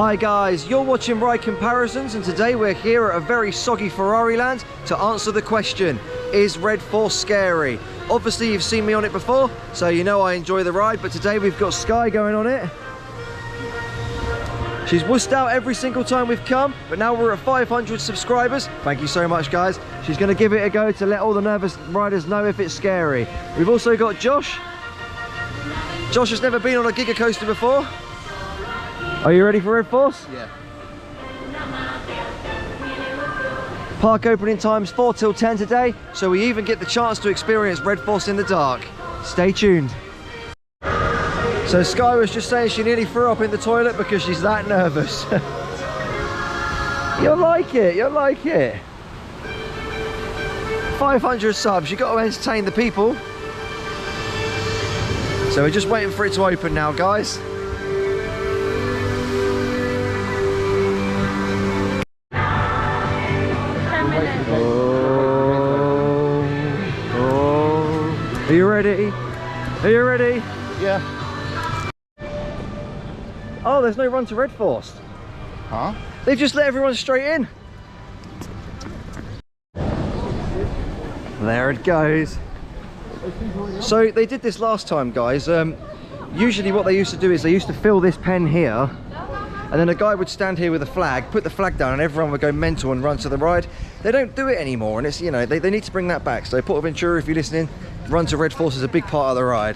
Hi guys, you're watching Ride Comparisons, and today we're here at a very soggy Ferrari land to answer the question, is Red Force scary? Obviously you've seen me on it before, so you know I enjoy the ride, but today we've got Skye going on it. She's wussed out every single time we've come, but now we're at 500 subscribers. Thank you so much guys. She's going to give it a go to let all the nervous riders know if it's scary. We've also got Josh. Josh has never been on a giga coaster before. Are you ready for Red Force? Yeah. Park opening times 4 till 10 today, so we even get the chance to experience Red Force in the dark. Stay tuned. So Skye was just saying she nearly threw up in the toilet because she's that nervous. You'll like it, you'll like it. 500 subs, you've got to entertain the people. So we're just waiting for it to open now, guys. Are you ready? Are you ready? Yeah. Oh, there's no run to Red Force. Huh? They've just let everyone straight in. There it goes. So they did this last time, guys. Usually what they used to do is they used to fill this pen here, and then a guy would stand here with a flag, put the flag down, and everyone would go mental and run to the ride. They don't do it anymore, and it's, you know, they need to bring that back. So Port Aventura, if you're listening, run to Red Force is a big part of the ride.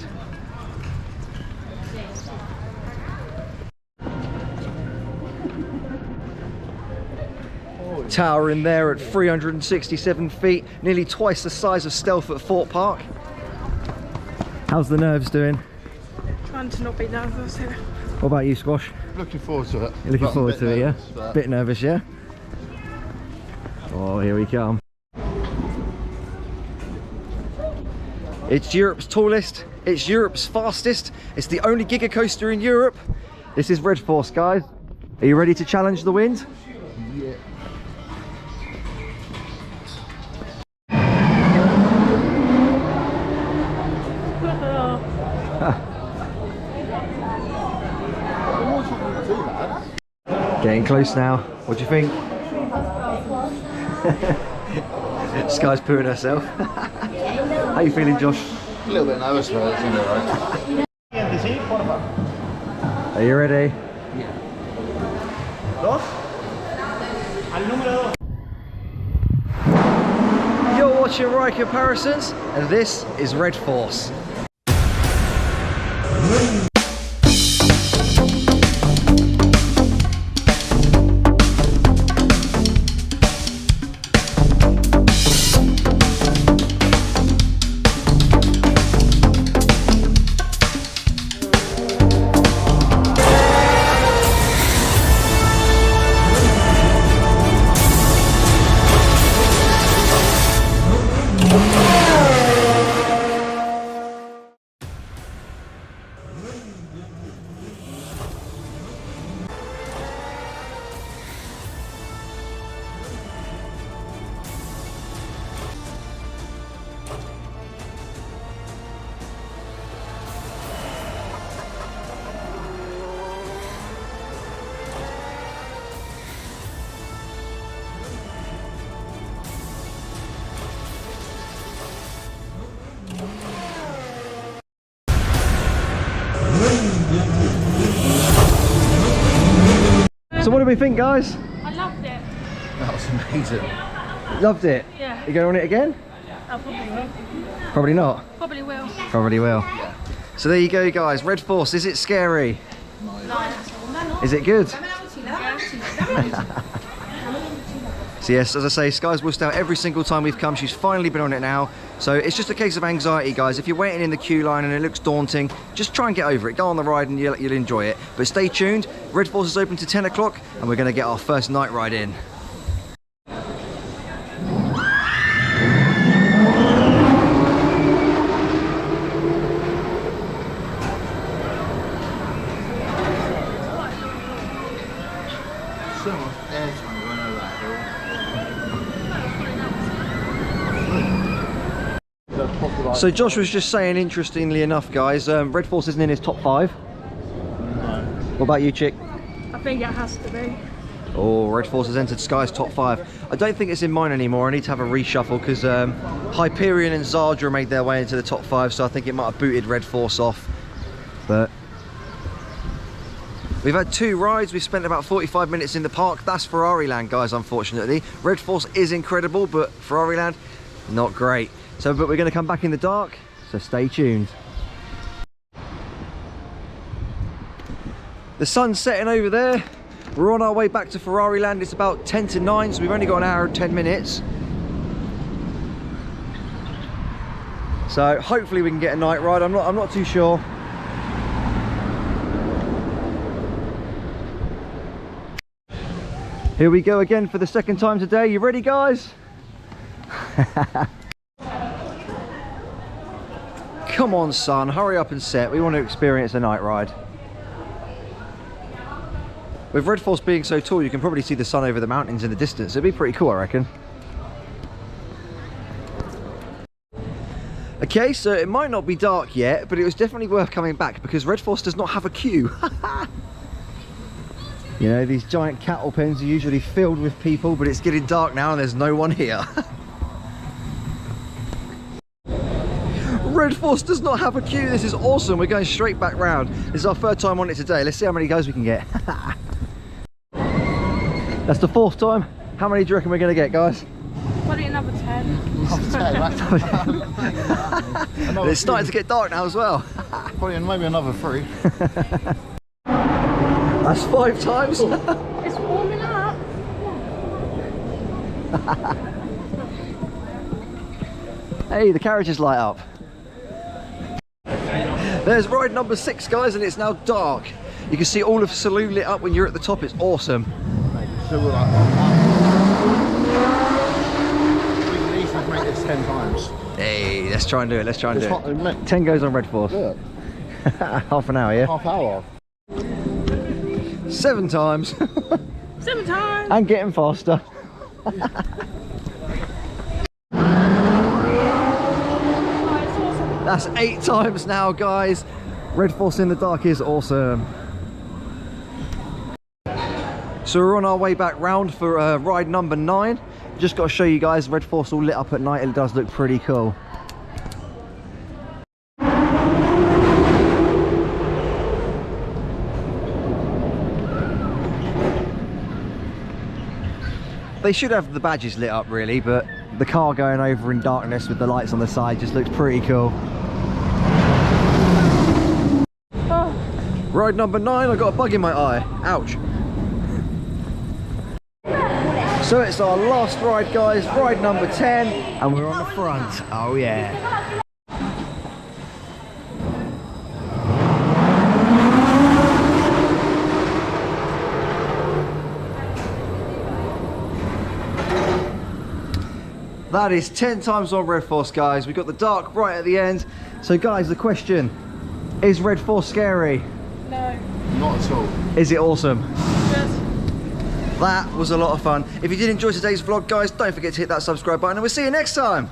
Tower in there at 367 feet, nearly twice the size of Stealth at Fort Park. How's the nerves doing? Trying to not be nervous here. What about you, Squash? Looking forward to it. You're looking forward to it, yeah? But... Bit nervous, yeah? Oh, here we come. It's Europe's tallest, it's Europe's fastest, it's the only giga coaster in Europe. This is Red Force, guys. Are you ready to challenge the wind? Yeah. Getting close now. What do you think? Skye's pooing herself. How you feeling, Josh? A little bit nervous, but it's alright. Are you ready? You're watching Ride Comparisons, and this is Red Force. So what do we think, guys? I loved it. That was amazing. Loved it? Yeah. You going on it again? I probably will. Probably not. Probably will. Probably will. Yeah. So there you go, guys. Red Force, is it scary? No. Is it good? So yes, as I say, Skye's wussed out every single time we've come. She's finally been on it now. So it's just a case of anxiety, guys. If you're waiting in the queue line and it looks daunting, just try and get over it. Go on the ride and you'll enjoy it. But stay tuned. Red Force is open to 10 o'clock and we're going to get our first night ride in. So much air trying to run over that hill. So Josh was just saying, interestingly enough, guys, Red Force isn't in his top 5. No. What about you, Chick? I think it has to be. Oh, Red Force has entered Skye's top 5. I don't think it's in mine anymore. I need to have a reshuffle because Hyperion and Zardra made their way into the top 5, so I think it might have booted Red Force off. But we've had 2 rides. We've spent about 45 minutes in the park. That's Ferrari Land, guys, unfortunately. Red Force is incredible, but Ferrari Land, not great. So, but we're going to come back in the dark, so stay tuned. The sun's setting over there. We're on our way back to Ferrari Land. It's about 10 to 9, so we've only got an hour and 10 minutes. So hopefully we can get a night ride. I'm not too sure. Here we go again for the second time today. You ready, guys? Come on, son, hurry up and set. We want to experience a night ride. With Red Force being so tall, you can probably see the sun over the mountains in the distance. It'd be pretty cool, I reckon. Okay, so it might not be dark yet, but it was definitely worth coming back because Red Force does not have a queue. You know, these giant cattle pens are usually filled with people, but it's getting dark now and there's no one here. Red Force does not have a queue. This is awesome. We're going straight back round. This is our 3rd time on it today. Let's see how many goes we can get. That's the 4th time. How many do you reckon we're going to get, guys? Probably another 10. It's starting to get dark now as well. Probably maybe another 3. That's 5 times. It's warming up. Hey, the carriages light up. There's ride number 6, guys, and it's now dark. You can see all of Salou lit up when you're at the top. It's awesome. So we're like, we can easily make this 10 times. Hey, let's try and do it. Let's try and do it. Hot, 10 goes on Red Force. look, Half an hour, yeah? half hour. 7 times. 7 times. And getting faster. Oh, it's awesome. That's 8 times now, guys. Red Force in the dark is awesome. So we're on our way back round for ride number 9. Just got to show you guys Red Force all lit up at night. It does look pretty cool. They should have the badges lit up really, but the car going over in darkness with the lights on the side just looks pretty cool. Oh. Ride number 9, I got a bug in my eye. Ouch. So it's our last ride, guys, ride number 10, and we're on the front. Oh yeah. That is 10 times on Red Force, guys. We got the dark right at the end. So guys, the question, is Red Force scary? No. Not at all. Is it awesome? Good. That was a lot of fun. If you did enjoy today's vlog, guys, don't forget to hit that subscribe button and we'll see you next time.